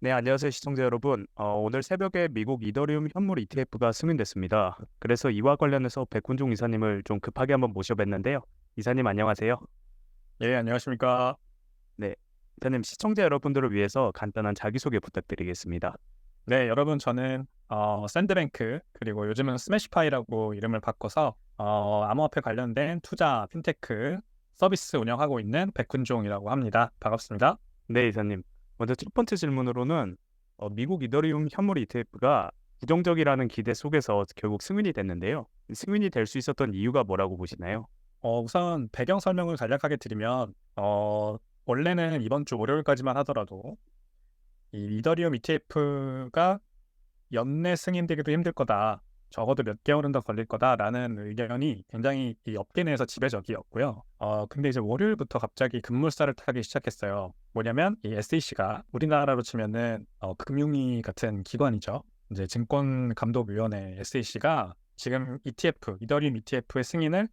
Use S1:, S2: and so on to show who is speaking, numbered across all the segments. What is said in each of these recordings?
S1: 네, 안녕하세요, 시청자 여러분. 오늘 새벽에 미국 이더리움 현물 ETF가 승인됐습니다. 그래서 이와 관련해서 백훈종 이사님을 좀 급하게 한번 모셔뵀는데요. 이사님 안녕하세요.
S2: 예, 안녕하십니까.
S1: 네, 이사님 시청자 여러분들을 위해서 간단한 자기소개 부탁드리겠습니다.
S2: 네, 여러분 저는 샌드뱅크 그리고 요즘은 스매시파이라고 이름을 바꿔서 암호화폐 관련된 투자 핀테크 서비스 운영하고 있는 백훈종이라고 합니다. 반갑습니다.
S1: 네, 이사님. 먼저 첫 번째 질문으로는 미국 이더리움 현물 ETF가 부정적이라는 기대 속에서 결국 승인이 됐는데요. 승인이 될 수 있었던 이유가 뭐라고 보시나요?
S2: 우선 배경 설명을 간략하게 드리면 원래는 이번 주 월요일까지만 하더라도 이 이더리움 ETF가 연내 승인되기도 힘들 거다. 적어도 몇 개월은 더 걸릴 거다라는 의견이 굉장히 이 업계 내에서 지배적이었고요. 근데 이제 월요일부터 갑자기 급물살을 타기 시작했어요. 뭐냐면 이 SEC가 우리나라로 치면은 금융위 같은 기관이죠. 이제 증권감독위원회 SEC가 지금 ETF, 이더리움 ETF의 승인을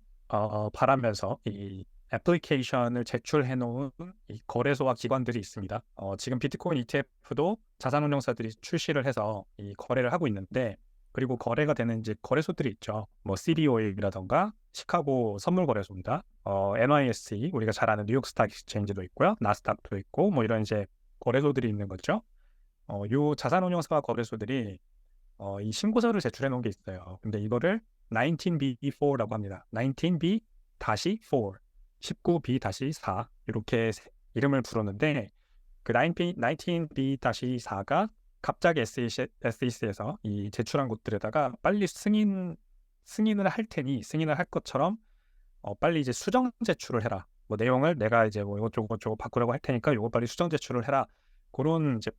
S2: 바라면서 이 애플리케이션을 제출해 놓은 이 거래소와 기관들이 있습니다. 지금 비트코인 ETF도 자산운용사들이 출시를 해서 이 거래를 하고 있는데, 그리고 거래가 되는 이제 거래소들이 있죠. 뭐 CDO이라던가 시카고 선물거래소입니다. NYSE 우리가 잘 아는 뉴욕 스탁 익스체인지도 있고요. 나스닥도 있고 뭐 이런 이제 거래소들이 있는 거죠. 요 자산운용사와 거래소들이 이 신고서를 제출해 놓은 게 있어요. 근데 이거를 19B4라고 합니다. 19B-4, 19B-4 이렇게 이름을 부르는데, 그 19B-4가 갑자기 SEC에서 이 제출한 곳들에다가 빨리 승인을 할 테니 승인을 할 것처럼 빨리 이제 수정 제출을 해라. 뭐 내용을 내가 이제 뭐 이것저것 바꾸라고 할 테니까 요거 빨리 수정 제출을 해라. 그런 이제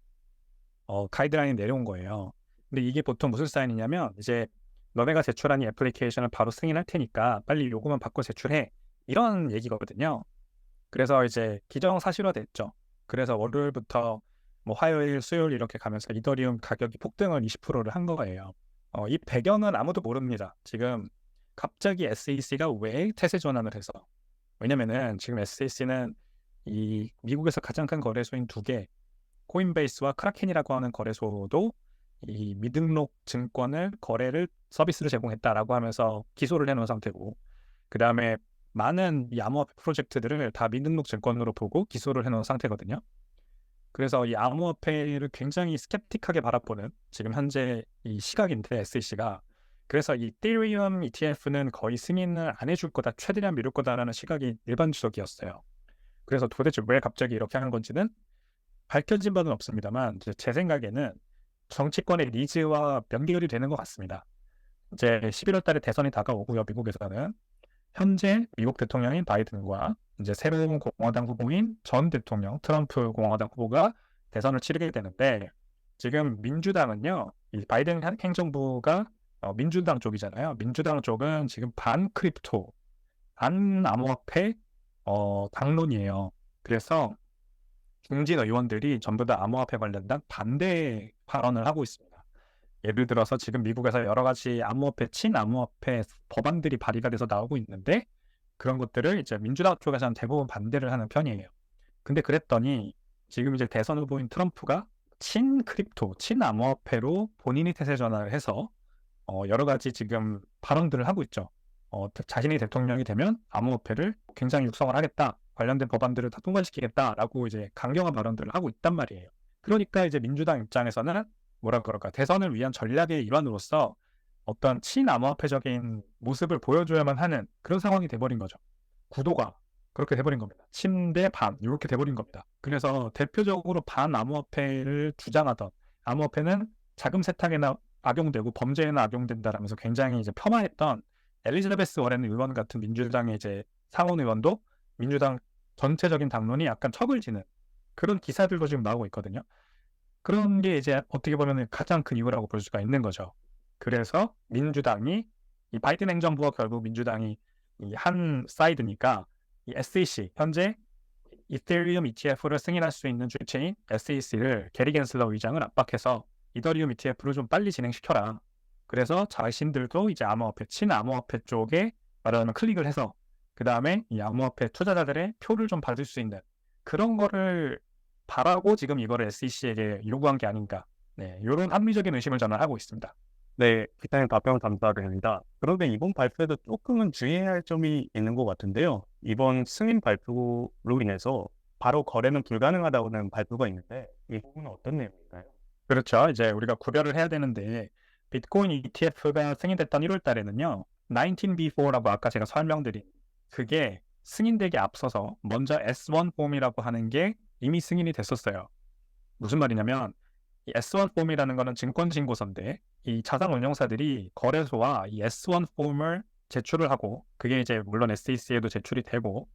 S2: 가이드라인이 내려온 거예요. 근데 이게 보통 무슨 사인이냐면, 이제 너네가 제출한 이 애플리케이션을 바로 승인할 테니까 빨리 요거만 바꿔 제출해, 이런 얘기거든요. 그래서 이제 기정사실화됐죠. 그래서 월요일부터 뭐 화요일, 수요일 이렇게 가면서 이더리움 가격이 폭등을 20%를 한 거예요. 이 배경은 아무도 모릅니다. 지금 갑자기 SEC가 왜 태세 전환을 해서, 왜냐면은 지금 SEC는 이 미국에서 가장 큰 거래소인 두 개, 코인베이스와 크라켄이라고 하는 거래소도 이 미등록 증권을 거래를 서비스를 제공했다라고 하면서 기소를 해놓은 상태고, 그 다음에 많은 이 암호화폐 프로젝트들을 다 미등록 증권으로 보고 기소를 해놓은 상태거든요. 그래서 이 암호화폐를 굉장히 스캡틱하게 바라보는 지금 현재 이 시각인데, SEC가. 그래서 이 이더리움 ETF는 거의 승인을 안 해줄 거다, 최대한 미룰 거다라는 시각이 일반적이었어요. 그래서 도대체 왜 갑자기 이렇게 하는 건지는 밝혀진 바는 없습니다만, 제 생각에는 정치권의 니즈와 연결이 되는 것 같습니다. 이제 11월 달에 대선이 다가오고요. 미국에서는 현재 미국 대통령인 바이든과 이제 새로운 공화당 후보인 전 대통령 트럼프 공화당 후보가 대선을 치르게 되는데, 지금 민주당은요, 이 바이든 행정부가 민주당 쪽이잖아요. 민주당 쪽은 지금 반 크립토, 반 암호화폐 당론이에요. 그래서 중진 의원들이 전부 다 암호화폐 관련된 반대 발언을 하고 있습니다. 예를 들어서 지금 미국에서 여러 가지 암호화폐, 친암호화폐 법안들이 발의가 돼서 나오고 있는데, 그런 것들을 이제 민주당 쪽에서는 대부분 반대를 하는 편이에요. 근데 그랬더니 지금 이제 대선 후보인 트럼프가 친크립토, 친암호화폐로 본인이 태세 전환을 해서 여러 가지 지금 발언들을 하고 있죠. 자신이 대통령이 되면 암호화폐를 굉장히 육성을 하겠다, 관련된 법안들을 다 통과시키겠다라고 이제 강경한 발언들을 하고 있단 말이에요. 그러니까 이제 민주당 입장에서는 뭐라 그럴까, 대선을 위한 전략의 일환으로서 어떤 친암호화폐적인 모습을 보여줘야만 하는 그런 상황이 돼버린 거죠. 구도가 그렇게 돼버린 겁니다. 친 대 반 이렇게 돼버린 겁니다. 그래서 대표적으로 반암호화폐를 주장하던, 암호화폐는 자금 세탁에나 악용되고 범죄에나 악용된다라면서 굉장히 이제 폄하했던 엘리자베스 워렌 의원 같은 민주당의 이제 상원 의원도 민주당 전체적인 당론이 약간 척을 지는 그런 기사들도 지금 나오고 있거든요. 그런 게 이제 어떻게 보면 가장 큰 이유라고 볼 수가 있는 거죠. 그래서 민주당이, 이 바이든 행정부와 결국 민주당이 이 한 사이드니까, 이 SEC, 현재 이더리움 ETF를 승인할 수 있는 주체인 SEC를 게리 겐슬러 의장을 압박해서 이더리움 ETF를 좀 빨리 진행시켜라. 그래서 자신들도 이제 암호화폐, 친암호화폐 쪽에 말하자면 클릭을 해서 그 다음에 이 암호화폐 투자자들의 표를 좀 받을 수 있는 그런 거를 바라고 지금 이거를 SEC에게 요구한 게 아닌가. 네, 이런 합리적인 의심을 저는 하고 있습니다.
S1: 네, 기타님 답변 감사드립니다. 그런데 이번 발표에도 조금은 주의해야 할 점이 있는 것 같은데요. 이번 승인 발표로 인해서 바로 거래는 불가능하다는 발표가 있는데 이 부분은 어떤 내용인가요?
S2: 그렇죠. 이제 우리가 구별을 해야 되는데 비트코인 ETF가 승인됐던 1월 달에는요. 19B4라고 아까 제가 설명드린 그게 승인되기 앞서서 먼저 S1 폼이라고 하는 게 이미 승인이 됐었어요. 무슨 말이냐면 이 S1 폼이라는 거는 증권 신고서인데 이 자산 운용사들이 거래소와 이 S1 폼을 제출을 하고 그게 이제 물론 SEC에도 제출이 되고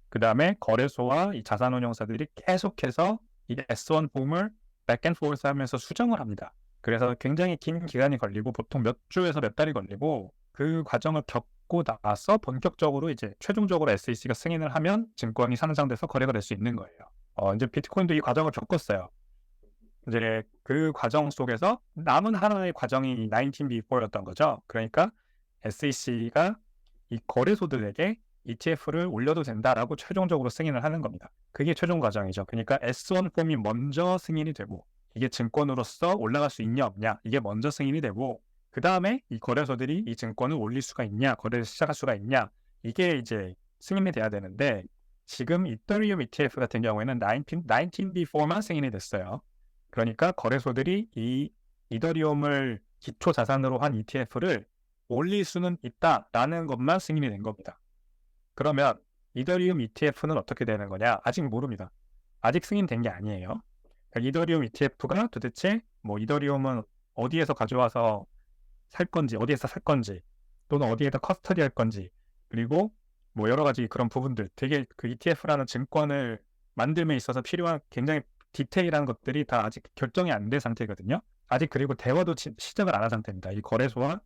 S2: 그 다음에 거래소와 이 자산 운용사들이 계속해서 이 S1 폼을 백앤포스 하면서 수정을 합니다. 그래서 굉장히 긴 기간이 걸리고 보통 몇 주에서 몇 달이 걸리고 그 과정을 겪고 나서 본격적으로 이제 최종적으로 SEC가 승인을 하면 증권이 상장돼서 거래가 될 수 있는 거예요. 이제 비트코인도 이 과정을 겪었어요. 이제 그 과정 속에서 남은 하나의 과정이 19B4였던 거죠. 그러니까 SEC가 이 거래소들에게 ETF를 올려도 된다라고 최종적으로 승인을 하는 겁니다. 그게 최종 과정이죠. 그러니까 S1 폼이 먼저 승인이 되고 이게 증권으로서 올라갈 수 있냐 없냐 이게 먼저 승인이 되고 그 다음에 이 거래소들이 이 증권을 올릴 수가 있냐 거래를 시작할 수가 있냐 이게 이제 승인이 돼야 되는데 지금 이더리움 ETF 같은 경우에는 19B4만 승인이 됐어요. 그러니까 거래소들이 이 이더리움을 기초 자산으로 한 ETF를 올릴 수는 있다라는 것만 승인이 된 겁니다. 그러면 이더리움 ETF는 어떻게 되는 거냐? 아직 모릅니다. 아직 승인된 게 아니에요. 그러니까 이더리움 ETF가 도대체 뭐 이더리움은 어디에서 가져와서 살 건지, 어디에서 살 건지, 또는 어디에다 커스터디 할 건지, 그리고 뭐 여러 가지 그런 부분들, 되게 그 ETF라는 증권을 만듦에 있어서 필요한 굉장히 디테일한 것들이 다 아직 결정이 안 된 상태거든요. 아직 그리고 대화도 시작을 안 한 상태입니다. 이 거래소와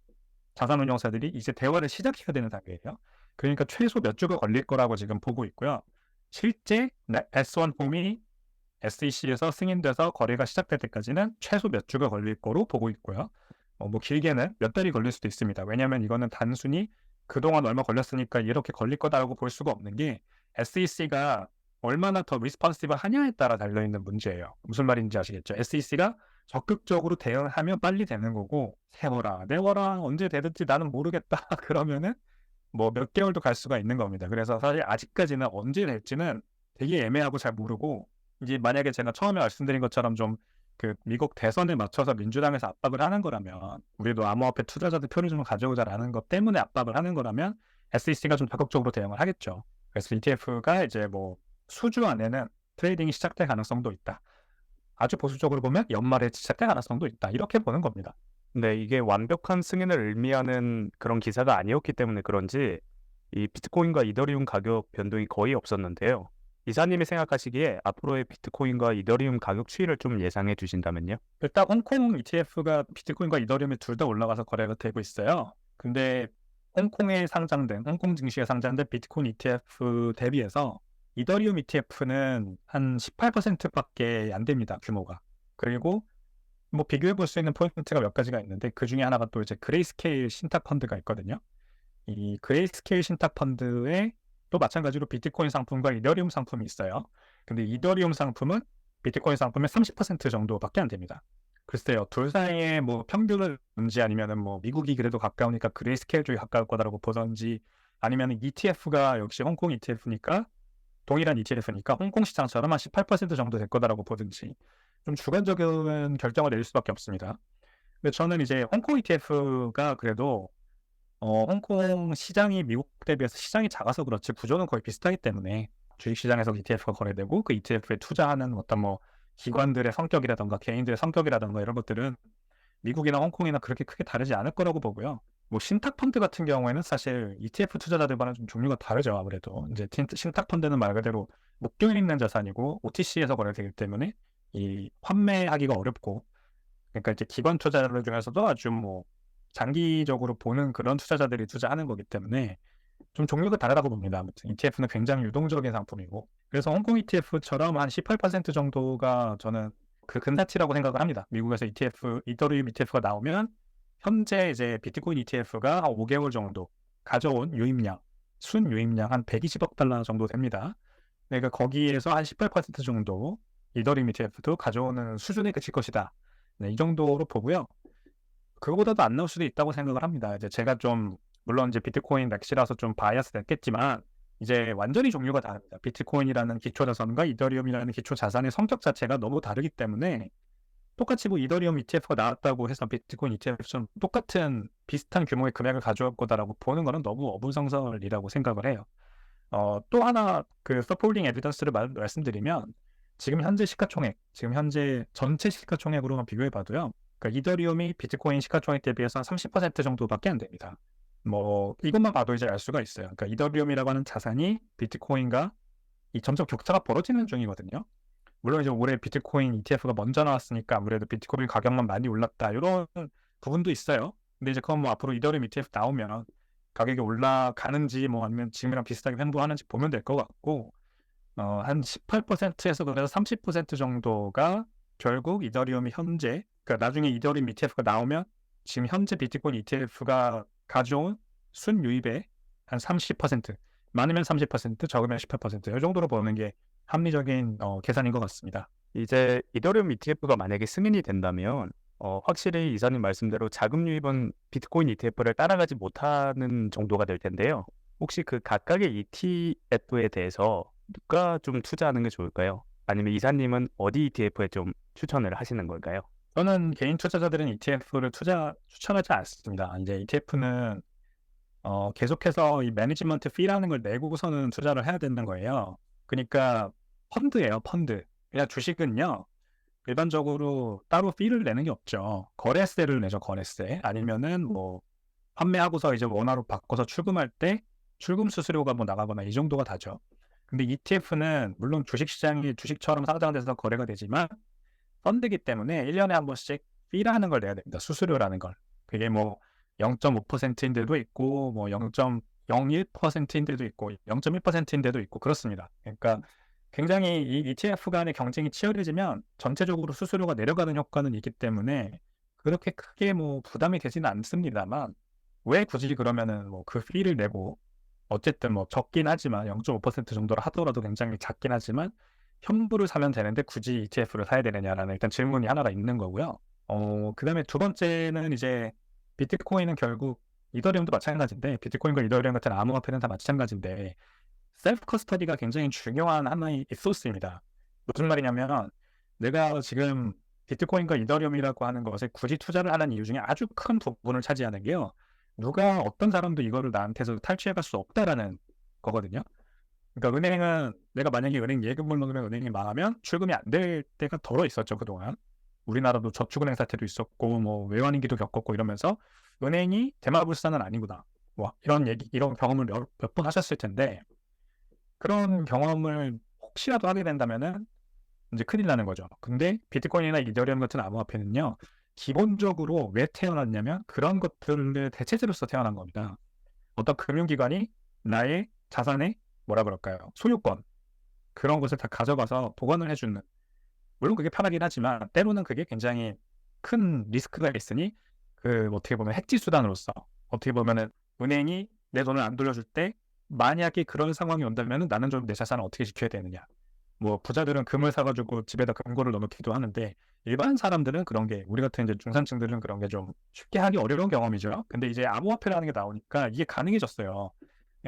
S2: 자산운용사들이 이제 대화를 시작해야 되는 단계예요. 그러니까 최소 몇 주가 걸릴 거라고 지금 보고 있고요. 실제 S1 폼이 SEC에서 승인돼서 거래가 시작될 때까지는 최소 몇 주가 걸릴 거로 보고 있고요. 뭐 길게는 몇 달이 걸릴 수도 있습니다. 왜냐하면 이거는 단순히 그동안 얼마 걸렸으니까 이렇게 걸릴 거다라고 볼 수가 없는 게 SEC가 얼마나 더 리스폰시브 하냐에 따라 달려있는 문제예요. 무슨 말인지 아시겠죠? SEC가 적극적으로 대응하면 빨리 되는 거고 세워라, 내워라, 언제 되든지 나는 모르겠다 그러면은 뭐 몇 개월도 갈 수가 있는 겁니다. 그래서 사실 아직까지는 언제 될지는 되게 애매하고 잘 모르고 이제 만약에 제가 처음에 말씀드린 것처럼 좀 그 미국 대선에 맞춰서 민주당에서 압박을 하는 거라면 우리도 암호화폐 투자자들 표를 좀 가져오자라는 것 때문에 압박을 하는 거라면 SEC가 좀 적극적으로 대응을 하겠죠. 그래서 ETF가 이제 뭐 수주 안에는 트레이딩이 시작될 가능성도 있다. 아주 보수적으로 보면 연말에 시작될 가능성도 있다. 이렇게 보는 겁니다.
S1: 네, 이게 완벽한 승인을 의미하는 그런 기사가 아니었기 때문에 그런지 이 비트코인과 이더리움 가격 변동이 거의 없었는데요. 이사님이 생각하시기에 앞으로의 비트코인과 이더리움 가격 추이를 좀 예상해 주신다면요?
S2: 일단 홍콩 ETF가 비트코인과 이더리움이 둘 다 올라가서 거래가 되고 있어요. 근데 홍콩에 상장된, 홍콩 증시에 상장된 비트코인 ETF 대비해서 이더리움 ETF는 한 18%밖에 안 됩니다. 규모가. 그리고 뭐 비교해 볼 수 있는 포인트가 몇 가지가 있는데 그 중에 하나가 또 이제 그레이스케일 신탁 펀드가 있거든요. 이 그레이스케일 신탁 펀드에 또 마찬가지로 비트코인 상품과 이더리움 상품이 있어요. 근데 이더리움 상품은 비트코인 상품의 30% 정도밖에 안 됩니다. 글쎄요, 둘 사이에 뭐 평균을 본지 아니면은 뭐 미국이 그래도 가까우니까 그레이스케일 쪽이 가까울 거다라고 보던지 아니면은 ETF가 역시 홍콩 ETF니까 동일한 ETF니까 홍콩 시장처럼 한 18% 정도 될 거다라고 보든지 좀 주관적인 결정을 내릴 수밖에 없습니다. 근데 저는 이제 홍콩 ETF가 그래도 홍콩 시장이 미국 대비해서 시장이 작아서 그렇지 구조는 거의 비슷하기 때문에 주식시장에서 ETF가 거래되고 그 ETF에 투자하는 어떤 뭐 기관들의 성격이라던가 개인들의 성격이라던가 이런 것들은 미국이나 홍콩이나 그렇게 크게 다르지 않을 거라고 보고요. 뭐 신탁 펀드 같은 경우에는 사실 ETF 투자자들과는 좀 종류가 다르죠. 아무래도 이제 신탁 펀드는 말 그대로 묶여 있는 자산이고 OTC에서 거래되기 때문에 이 환매하기가 어렵고 그러니까 이제 기관 투자자들 중에서도 아주 뭐 장기적으로 보는 그런 투자자들이 투자하는 거기 때문에 좀 종류가 다르다고 봅니다. 아무튼 ETF는 굉장히 유동적인 상품이고 그래서 홍콩 ETF처럼 한 18% 정도가 저는 그 근사치라고 생각을 합니다. 미국에서 ETF, 이더리움 ETF가 나오면 현재 이제 비트코인 ETF가 한 5개월 정도 가져온 유입량, 순 유입량 한 120억 달러 정도 됩니다. 그러니까 거기에서 한 18% 정도 이더리움 ETF도 가져오는 수준에 그칠 것이다. 네, 이 정도로 보고요. 그거보다도 안 나올 수도 있다고 생각을 합니다. 이제 제가 좀 물론 이제 비트코인 렉시라서 좀 바이어스 됐겠지만 이제 완전히 종류가 다릅니다. 비트코인이라는 기초 자산과 이더리움이라는 기초 자산의 성격 자체가 너무 다르기 때문에 똑같이 뭐 이더리움 ETF가 나왔다고 해서 비트코인 ETF처럼 똑같은 비슷한 규모의 금액을 가져올 거다라고 보는 거는 너무 어불성설이라고 생각을 해요. 또 하나 그 서포팅 에비던스를 말씀드리면 지금 현재 시가총액, 지금 현재 전체 시가총액으로만 비교해 봐도요. 그러니까 이더리움이 비트코인 시가총액 대비해서 30% 정도밖에 안 됩니다. 뭐 이것만 봐도 이제 알 수가 있어요. 그러니까 이더리움이라고 하는 자산이 비트코인과 이 점점 격차가 벌어지는 중이거든요. 물론 이제 올해 비트코인 ETF가 먼저 나왔으니까 아무래도 비트코인 가격만 많이 올랐다 이런 부분도 있어요. 근데 이제 그건 뭐 앞으로 이더리움 ETF 나오면 가격이 올라가는지 뭐 아니면 지금이랑 비슷하게 횡보하는지 보면 될 것 같고 한 18%에서 그래서 30% 정도가 결국 이더리움이 현재 그러니까 나중에 이더리움 ETF가 나오면 지금 현재 비트코인 ETF가 가져온 순유입의 한 30%, 많으면 30%, 적으면 18%이 정도로 보는 게 합리적인 계산인 것 같습니다.
S1: 이제 이더리움 ETF가 만약에 승인이 된다면 확실히 이사님 말씀대로 자금 유입은 비트코인 ETF를 따라가지 못하는 정도가 될 텐데요. 혹시 그 각각의 ETF에 대해서 누가 좀 투자하는 게 좋을까요? 아니면 이사님은 어디 ETF에 좀 추천을 하시는 걸까요?
S2: 저는 개인 투자자들은 ETF를 추천하지 않습니다. 이제 ETF는 계속해서 이 매니지먼트 피라는 걸 내고서는 투자를 해야 되는 거예요. 그러니까 펀드예요, 펀드. 그냥 주식은요, 일반적으로 따로 피를 내는 게 없죠. 거래세를 내죠, 거래세. 아니면은 뭐 판매하고서 이제 원화로 바꿔서 출금할 때 출금 수수료가 뭐 나가거나 이 정도가 다죠. 근데 ETF는 물론 주식시장이 주식처럼 상장돼서 거래가 되지만 펀드이기 때문에 1년에 한 번씩 피라는 걸 내야 됩니다. 수수료라는 걸. 그게 뭐 0.5%인 데도 있고 뭐 0.01%인 데도 있고 0.1%인 데도 있고 그렇습니다. 그러니까 굉장히 이 ETF 간의 경쟁이 치열해지면 전체적으로 수수료가 내려가는 효과는 있기 때문에 그렇게 크게 뭐 부담이 되지는 않습니다만 왜 굳이 그러면은 뭐 그 피를 내고 어쨌든 뭐 적긴 하지만 0.5% 정도로 하더라도 굉장히 작긴 하지만 현물을 사면 되는데 굳이 ETF를 사야 되느냐라는 일단 질문이 하나가 있는 거고요. 그다음에 두 번째는 이제 비트코인은 결국 이더리움도 마찬가지인데 비트코인과 이더리움 같은 암호화폐는 다 마찬가지인데 셀프 커스터디가 굉장히 중요한 하나의 소스입니다. 무슨 말이냐면 내가 지금 비트코인과 이더리움이라고 하는 것에 굳이 투자를 하는 이유 중에 아주 큰 부분을 차지하는 게요. 누가 어떤 사람도 이거를 나한테서 탈취해 갈 수 없다라는 거거든요. 그러니까 은행은 내가 만약에 은행 예금을 넣으면 은행이 망하면 출금이 안 될 때가 덜어 있었죠, 그동안. 우리나라도 저축은행 사태도 있었고 뭐 외환위기도 겪었고 이러면서 은행이 대마불사는 아니구나. 뭐 이런 경험을 몇 번 하셨을 텐데 그런 경험을 혹시라도 하게 된다면은 이제 큰일 나는 거죠. 근데 비트코인이나 이더리움 같은 암호화폐는요. 기본적으로 왜 태어났냐면 그런 것들의 대체제로서 태어난 겁니다. 어떤 금융기관이 나의 자산의 뭐라 그럴까요? 소유권 그런 것을 다 가져가서 보관을 해주는 물론 그게 편하긴 하지만 때로는 그게 굉장히 큰 리스크가 있으니 그 어떻게 보면 해지 수단으로서 어떻게 보면은 은행이 내 돈을 안 돌려줄 때 만약에 그런 상황이 온다면은 나는 좀 내 자산을 어떻게 지켜야 되느냐. 뭐 부자들은 금을 사가지고 집에다 금고를 넣어놓기도 하는데 일반 사람들은 그런 게 우리 같은 이제 중산층들은 그런 게 좀 쉽게 하기 어려운 경험이죠. 근데 이제 암호화폐라는 게 나오니까 이게 가능해졌어요.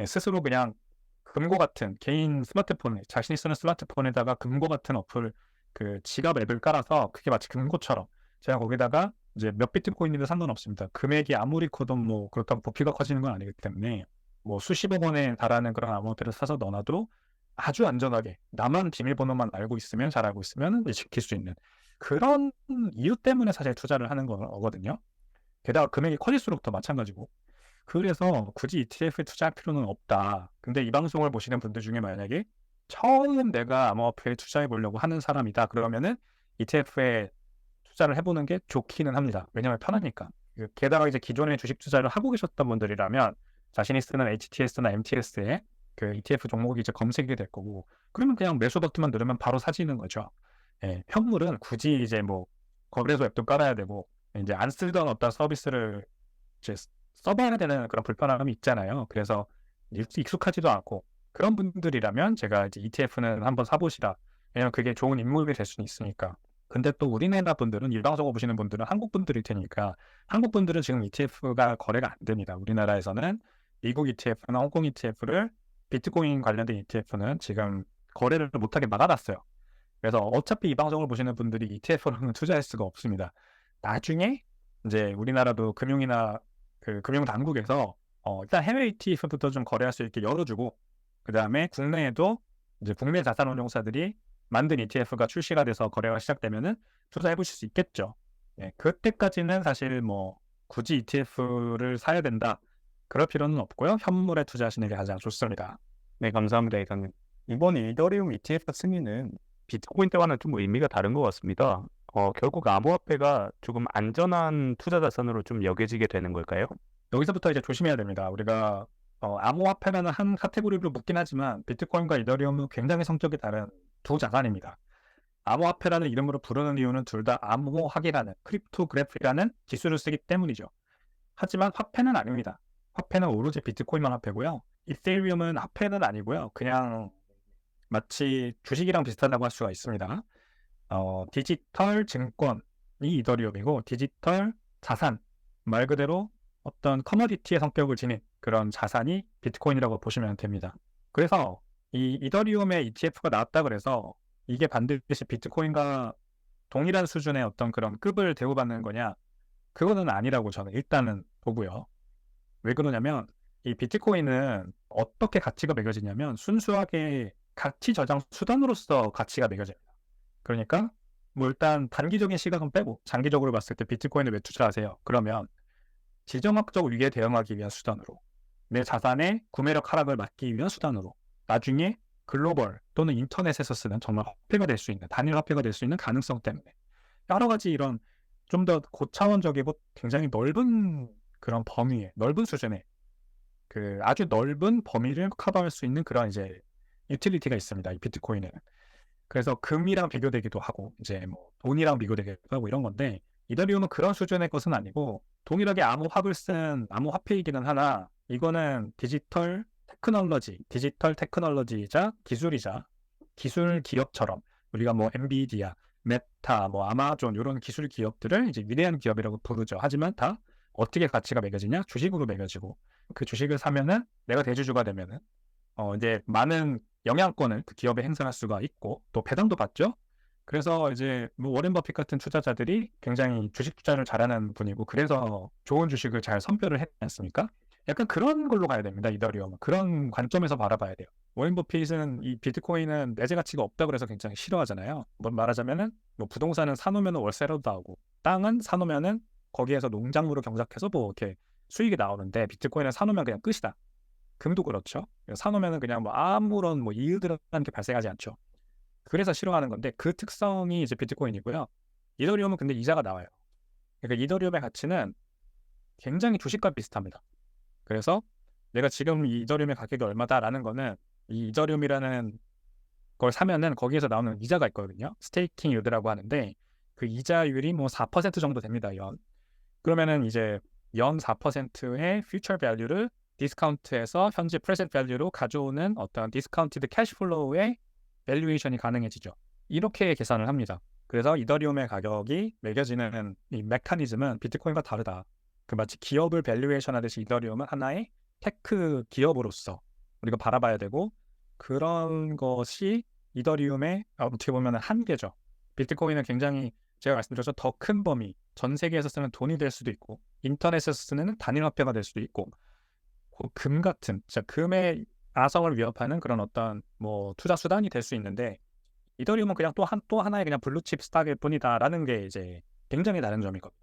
S2: 스스로 그냥 금고 같은 개인 스마트폰에 자신이 쓰는 스마트폰에다가 금고 같은 어플 그 지갑 앱을 깔아서 그게 마치 금고처럼 제가 거기다가 이제 몇 비트코인이든 상관없습니다. 금액이 아무리 커도 뭐 그렇다고 부피가 커지는 건 아니기 때문에 뭐 수십억 원에 달하는 그런 암호화폐를 사서 넣어놔도 아주 안전하게 나만 비밀번호만 알고 있으면 잘 알고 있으면 지킬 수 있는 그런 이유 때문에 사실 투자를 하는 거거든요. 게다가 금액이 커질수록 더 마찬가지고 그래서 굳이 ETF에 투자할 필요는 없다. 근데 이 방송을 보시는 분들 중에 만약에 처음 내가 암호화폐에 투자해 보려고 하는 사람이다. 그러면은 ETF에 투자를 해보는 게 좋기는 합니다. 왜냐하면 편하니까. 게다가 이제 기존에 주식 투자를 하고 계셨던 분들이라면 자신이 쓰는 HTS나 MTS에 그 ETF 종목이 이제 검색이 될 거고 그러면 그냥 매수 버튼만 누르면 바로 사지는 거죠. 현물은 굳이 이제 뭐 거래소 앱도 깔아야 되고 이제 안 쓰던 어떤 서비스를 이제 써봐야 되는 그런 불편함이 있잖아요. 그래서 익숙하지도 않고 그런 분들이라면 제가 이제 ETF는 한번 사보시라. 왜냐면 그게 좋은 인물이 될 수는 있으니까. 근데 또 우리나라 분들은, 일방적으로 보시는 분들은 한국 분들일 테니까, 한국 분들은 지금 ETF가 거래가 안 됩니다. 우리나라에서는 미국 ETF나 홍콩 ETF를, 비트코인 관련된 ETF는 지금 거래를 못하게 막아놨어요. 그래서 어차피 일방적으로 보시는 분들이 ETF로는 투자할 수가 없습니다. 나중에 이제 우리나라도 금융이나 그 금융 당국에서 일단 해외 ETF부터 좀 거래할 수 있게 열어주고, 그 다음에 국내에도 이제 국내 자산운용사들이 만든 ETF가 출시가 돼서 거래가 시작되면은 투자해 보실 수 있겠죠. 예, 그때까지는 사실 뭐 굳이 ETF를 사야 된다, 그럴 필요는 없고요. 현물에 투자하시는 게 가장 좋습니다.
S1: 네, 감사합니다, 이사님. 이번 이더리움 ETF 승인은 비트코인 때와는 좀 의미가 다른 것 같습니다. 결국 암호화폐가 조금 안전한 투자 자산으로 좀 여겨지게 되는 걸까요?
S2: 여기서부터 이제 조심해야 됩니다. 우리가 암호화폐라는 한 카테고리로 묶긴 하지만 비트코인과 이더리움은 굉장히 성격이 다른 두 자산입니다. 암호화폐라는 이름으로 부르는 이유는 둘 다 암호학이라는, 크립토그래피라는 기술을 쓰기 때문이죠. 하지만 화폐는 아닙니다. 화폐는 오로지 비트코인만 화폐고요. 이더리움은 화폐는 아니고요. 그냥 마치 주식이랑 비슷하다고 할 수가 있습니다. 디지털 증권이 이더리움이고, 디지털 자산, 말 그대로 어떤 커머디티의 성격을 지닌 그런 자산이 비트코인이라고 보시면 됩니다. 그래서 이 이더리움의 ETF가 나왔다 그래서 이게 반드시 비트코인과 동일한 수준의 어떤 그런 급을 대우받는 거냐, 그거는 아니라고 저는 일단은 보고요. 왜 그러냐면 이 비트코인은 어떻게 가치가 매겨지냐면 순수하게 가치 저장 수단으로서 가치가 매겨집니다. 그러니까 뭐 일단 단기적인 시각은 빼고 장기적으로 봤을 때 비트코인을 왜 투자하세요? 그러면 지정학적 위기에 대응하기 위한 수단으로, 내 자산의 구매력 하락을 막기 위한 수단으로, 나중에 글로벌 또는 인터넷에서 쓰는 정말 화폐가 될 수 있는, 단일 화폐가 될 수 있는 가능성 때문에 여러 가지 이런 좀 더 고차원적이고 굉장히 넓은 그런 범위의, 넓은 수준의 그 아주 넓은 범위를 커버할 수 있는 그런 이제 유틸리티가 있습니다. 이 비트코인은. 그래서 금이랑 비교되기도 하고 이제 뭐 돈이랑 비교되기도 하고 이런 건데, 이더리움은 그런 수준의 것은 아니고 동일하게 암호화폐를 쓴 암호화폐이기는 하나, 이거는 디지털 테크놀로지이자 기술이자 기술 기업처럼 우리가 뭐 엔비디아, 메타, 뭐 아마존 이런 기술 기업들을 이제 위대한 기업이라고 부르죠. 하지만 다 어떻게 가치가 매겨지냐? 주식으로 매겨지고, 그 주식을 사면은 내가 대주주가 되면은 이제 많은 영향권을 그 기업에 행사할 수가 있고 또 배당도 받죠. 그래서 이제 뭐 워렌 버핏 같은 투자자들이 굉장히 주식 투자를 잘하는 분이고, 그래서 좋은 주식을 잘 선별을 했지 않습니까? 약간 그런 걸로 가야 됩니다. 이더리움은 그런 관점에서 바라봐야 돼요. 워렌 버핏은 이 비트코인은 내재 가치가 없다고 그래서 굉장히 싫어하잖아요. 뭐 말하자면은 뭐 부동산은 사놓으면 월세로도 나오고, 땅은 사놓으면은 거기에서 농작물을 경작해서 뭐 이렇게 수익이 나오는데, 비트코인은 사놓으면 그냥 끝이다. 금도 그렇죠. 사놓으면은 그냥 뭐 아무런 뭐 이익이라는 게 발생하지 않죠. 그래서 싫어하는 건데, 그 특성이 이제 비트코인이고요. 이더리움은 근데 이자가 나와요. 그러니까 이더리움의 가치는 굉장히 주식과 비슷합니다. 그래서 내가 지금 이 이더리움의 가격이 얼마다라는 거는, 이 이더리움이라는 걸 사면은 거기에서 나오는 이자가 있거든요. 스테이킹 율드라고 하는데, 그 이자율이 뭐 4% 정도 됩니다. 연. 그러면은 이제 연 4%의 퓨처 밸류를 디스카운트해서 현재 프레젠트 밸류로 가져오는 어떤 디스카운티드 캐시플로우의 밸류에이션이 가능해지죠. 이렇게 계산을 합니다. 그래서 이더리움의 가격이 매겨지는 이 메커니즘은 비트코인과 다르다. 그 마치 기업을 밸류에이션 하듯이 이더리움은 하나의 테크 기업으로서 우리가 바라봐야 되고, 그런 것이 이더리움의 어떻게 보면 한계죠. 비트코인은 굉장히 제가 말씀드렸죠. 더 큰 범위, 전 세계에서 쓰는 돈이 될 수도 있고, 인터넷에서 쓰는 단일 화폐가 될 수도 있고, 금 같은 진짜 금의 아성을 위협하는 그런 어떤 뭐 투자 수단이 될 수 있는데, 이더리움은 그냥 또 하나의 그냥 블루칩 스탁일 뿐이다라는 게 이제 굉장히 다른 점이거든요.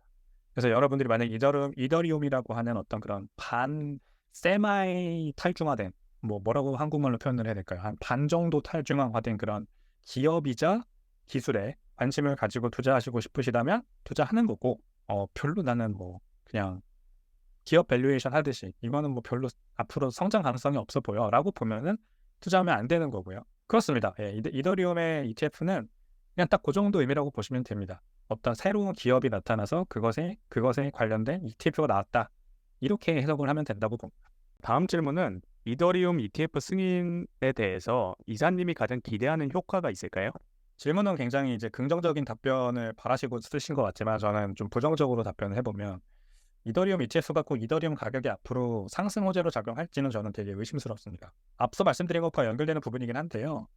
S2: 그래서 여러분들이 만약 이더리움이라고 하는 어떤 그런 반 세마이 탈중화된, 뭐라고 한국말로 표현을 해야 될까요? 한 반 정도 탈중화된 그런 기업이자 기술에 관심을 가지고 투자하시고 싶으시다면 투자하는 거고, 별로 나는 뭐 그냥 기업 밸류에이션 하듯이 이거는 뭐 별로 앞으로 성장 가능성이 없어 보여라고 보면은 투자하면 안 되는 거고요. 그렇습니다. 예, 이더리움의 ETF는 그냥 딱 그 정도 의미라고 보시면 됩니다. 어떤 새로운 기업이 나타나서 그것에 관련된 ETF가 나왔다, 이렇게 해석을 하면 된다고 봅니다.
S1: 다음 질문은 이더리움 ETF 승인에 대해서 이사님이 가장 기대하는 효과가 있을까요?
S2: 질문은 굉장히 이제 긍정적인 답변을 바라시고 쓰신 것 같지만 저는 좀 부정적으로 답변을 해보면 이더리움 ETF 갖고 이더리움 가격이 앞으로 상승 호재로 작용할지는 저는 되게 의심스럽습니다. 앞서 말씀드린 것과 연결되는 부분이긴 한데요.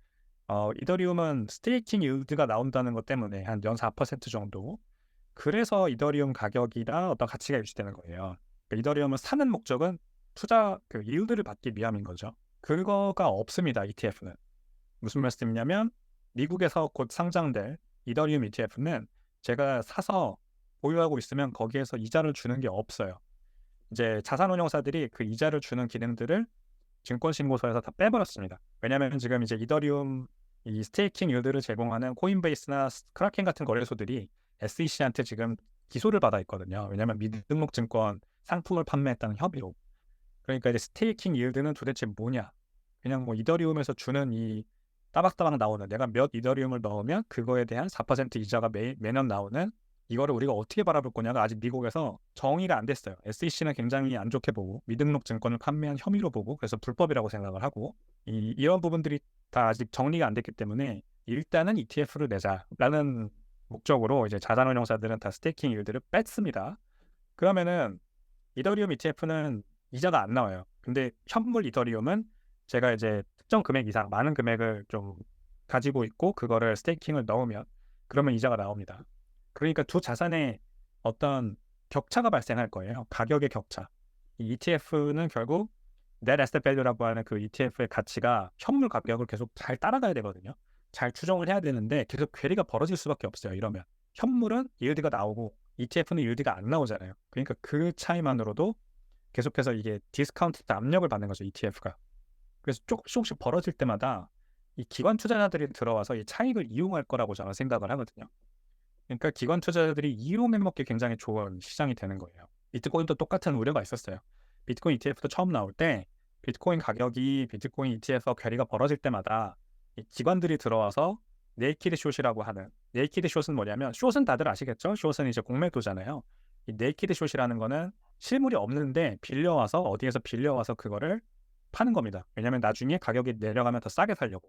S2: 이더리움은 스테이킹 일드가 나온다는 것 때문에 한 연 4% 정도. 그래서 이더리움 가격이랑 어떤 가치가 유지되는 거예요. 그러니까 이더리움을 사는 목적은 투자 그 일드를 받기 위함인 거죠. 그거가 없습니다. ETF는. 무슨 말씀이냐면 미국에서 곧 상장될 이더리움 ETF는 제가 사서 보유하고 있으면 거기에서 이자를 주는 게 없어요. 이제 자산운용사들이 그 이자를 주는 기능들을 증권신고서에서 다 빼버렸습니다. 왜냐하면 지금 이제 이더리움 이 스테이킹 일드를 제공하는 코인베이스나 크라켄 같은 거래소들이 SEC한테 지금 기소를 받아 있거든요. 왜냐하면 미등록 증권 상품을 판매했다는 혐의로. 그러니까 이제 스테이킹 일드는 도대체 뭐냐? 그냥 뭐 이더리움에서 주는 이 따박따박 나오는 내가 몇 이더리움을 넣으면 그거에 대한 4% 이자가 매년 나오는 이거를 우리가 어떻게 바라볼 거냐가 아직 미국에서 정의가 안 됐어요. SEC는 굉장히 안 좋게 보고 미등록 증권을 판매한 혐의로 보고 그래서 불법이라고 생각을 하고 이런 부분들이 다 아직 정리가 안 됐기 때문에 일단은 ETF를 내자라는 목적으로 이제 자산운용사들은 다 스테이킹 일드를 뺐습니다. 그러면은 이더리움 ETF는 이자가 안 나와요. 근데 현물 이더리움은 제가 이제 특정 금액 이상 많은 금액을 좀 가지고 있고 그거를 스테이킹을 넣으면 그러면 이자가 나옵니다. 그러니까 두 자산의 어떤 격차가 발생할 거예요. 가격의 격차. 이 ETF는 결국 Net Asset Value라고 하는 그 ETF의 가치가 현물 가격을 계속 잘 따라가야 되거든요. 잘 추정을 해야 되는데 계속 괴리가 벌어질 수밖에 없어요. 이러면 현물은 yiel드가 나오고 ETF는 yield가 안 나오잖아요. 그러니까 그 차이만으로도 계속해서 이게 디스카운트 압력을 받는 거죠. ETF가. 그래서 조금씩 벌어질 때마다 이 기관 투자자들이 들어와서 이 차익을 이용할 거라고 저는 생각을 하거든요. 그러니까 기관 투자자들이 이용해 먹기 굉장히 좋은 시장이 되는 거예요. 비트코인도 똑같은 우려가 있었어요. 비트코인 ETF도 처음 나올 때 비트코인 가격이 비트코인 ETF와 괴리가 벌어질 때마다 이 기관들이 들어와서 네이키드 숏이라고 하는 네이키드 숏은 뭐냐면 숏은 다들 아시겠죠? 숏은 이제 공매도잖아요. 이 네이키드 숏이라는 거는 실물이 없는데 빌려와서 어디에서 빌려와서 그거를 파는 겁니다. 왜냐하면 나중에 가격이 내려가면 더 싸게 살려고.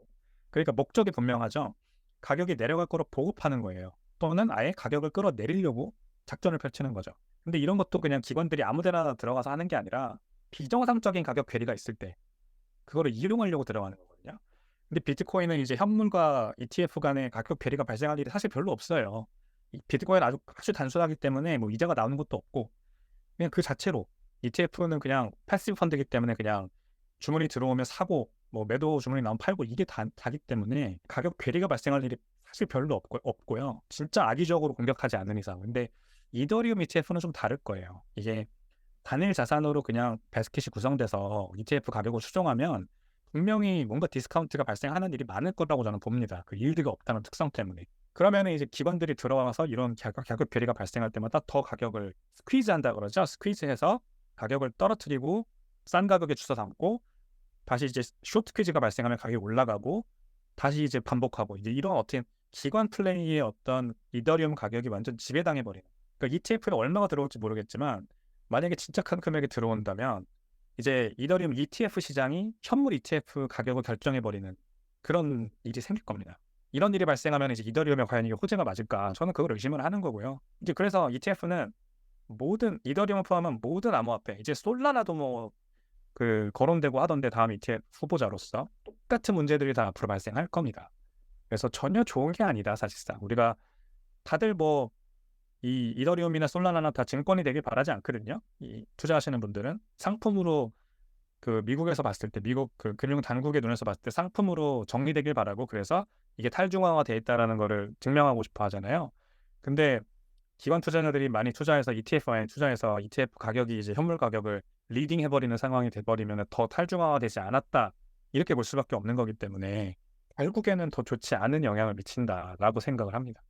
S2: 그러니까 목적이 분명하죠. 가격이 내려갈 거로 보고 파는 거예요. 또는 아예 가격을 끌어내리려고 작전을 펼치는 거죠. 근데 이런 것도 그냥 기관들이 아무데나 들어가서 하는 게 아니라 비정상적인 가격 괴리가 있을 때 그거를 이용하려고 들어가는 거거든요. 근데 비트코인은 이제 현물과 ETF 간의 가격 괴리가 발생할 일이 사실 별로 없어요. 이 비트코인은 아주 단순하기 때문에 뭐 이자가 나오는 것도 없고 그냥 그 자체로 ETF는 그냥 패시브 펀드이기 때문에 그냥 주문이 들어오면 사고 뭐 매도 주문이 나오면 팔고 이게 다기 때문에 가격 괴리가 발생할 일이 사실 별로 없고요. 진짜 악의적으로 공격하지 않는 이상. 근데 이더리움 ETF는 좀 다를 거예요. 이게 단일 자산으로 그냥 베스킷이 구성돼서 ETF 가격을 수정하면 분명히 뭔가 디스카운트가 발생하는 일이 많을 거라고 저는 봅니다. 그 yield가 없다는 특성 때문에. 그러면 이제 기관들이 들어와서 이런 가격 괴리가 발생할 때마다 더 가격을 스퀴즈 한다 그러죠. 스퀴즈해서 가격을 떨어뜨리고 싼 가격에 주워 담고 다시 이제 쇼트 퀴즈가 발생하면 가격이 올라가고 다시 이제 반복하고 이제 이런 어떤 기관 플레이의 어떤 이더리움 가격이 완전 지배당해 버리는. 그러니까 ETF에 얼마가 들어올지 모르겠지만 만약에 진짜 큰 금액이 들어온다면 이제 이더리움 ETF 시장이 현물 ETF 가격을 결정해 버리는 그런 일이 생길 겁니다. 이런 일이 발생하면 이제 이더리움에 과연 이게 호재가 맞을까? 저는 그걸 의심을 하는 거고요. 이제 그래서 ETF는 모든 이더리움을 포함한 모든 암호화폐 이제 솔라나도 뭐 그 거론되고 하던데 다음 ETF 후보자로서 똑같은 문제들이 다 앞으로 발생할 겁니다. 그래서 전혀 좋은 게 아니다 사실상. 우리가 다들 뭐 이 이더리움이나 솔라나나 다 증권이 되길 바라지 않거든요. 이 투자하시는 분들은 상품으로 그 미국에서 봤을 때 미국 그 금융 당국의 눈에서 봤을 때 상품으로 정리되길 바라고 그래서 이게 탈중앙화 돼 있다라는 거를 증명하고 싶어 하잖아요. 근데 기관 투자자들이 많이 투자해서 ETF에 투자해서 ETF 가격이 이제 현물 가격을 리딩 해버리는 상황이 돼버리면 더 탈중앙화되지 않았다 이렇게 볼 수밖에 없는 거기 때문에 결국에는 더 좋지 않은 영향을 미친다라고 생각을 합니다.